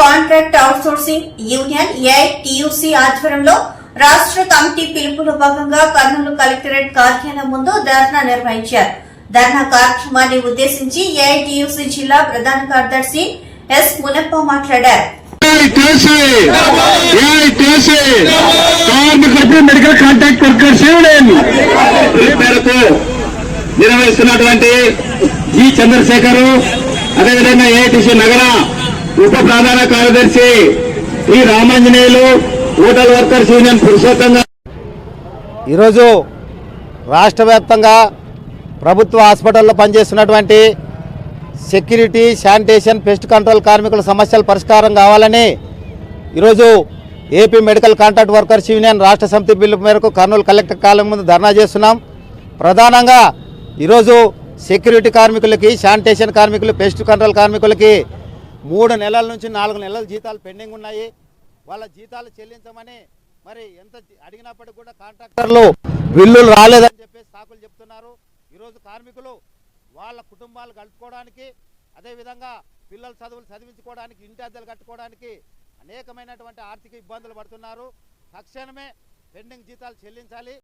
Contract outsourcing union AITUC ఆధ్వర్యంలో రాష్ట్ర committee పిలుపులో భాగంగా కర్నూలు కలెక్టరేట్ కార్యాలయం ముందు ధర్నా నిర్వహించారు. ధర్నా కార్యక్రమాన్ని ఉద్దేశించి ఏఐటీయూసీ జిల్లా ప్రధాన కార్యదర్శి ఎస్ మునప్ప మాట్లాడారు. మెడికల్ కాంట్రాక్ట్ వర్కర్స్ మేరకు నిర్వహిస్తున్నటువంటి జి చంద్రశేఖర్, అదేవిధంగా ఏఐటీసీ నగర ఉప ప్రధాన కార్యదర్శి ఈ రామాంజనేయులు, హోటల్ వర్కర్స్ యూనియన్ పురుషోత్తంగా ఈరోజు రాష్ట్ర వ్యాప్తంగా ప్రభుత్వ హాస్పిటల్లో పనిచేస్తున్నటువంటి సెక్యూరిటీ, శానిటేషన్, పెస్ట్ కంట్రోల్ కార్మికుల సమస్యల పరిష్కారం కావాలని ఈరోజు AP medical contract workers union రాష్ట్ర సమితి పిలుపు మేరకు కర్నూలు కలెక్టర్ కార్యాలయం ముందు ధర్నా చేస్తున్నాం. ప్రధానంగా ఈరోజు సెక్యూరిటీ కార్మికులకి, శానిటేషన్ కార్మికులు, పెస్ట్ కంట్రోల్ కార్మికులకి 3 నెలల నుంచి 4 నెలల జీతాలు పెండింగ్ ఉన్నాయి. వాళ్ళ జీతాలు చెల్లించమని మరి ఎంత అడిగినప్పటికీ కూడా కాంట్రాక్టర్లు బిల్లులు రాలేదని చెప్పేసి సాకులు చెప్తున్నారు. ఈరోజు కార్మికులు వాళ్ళ కుటుంబాలు గడుపుకోవడానికి, అదేవిధంగా పిల్లల చదువులు చదివించుకోవడానికి, ఇంటి అద్దెలు కట్టుకోవడానికి అనేకమైనటువంటి ఆర్థిక ఇబ్బందులు పడుతున్నారు. తక్షణమే పెండింగ్ జీతాలు చెల్లించాలి.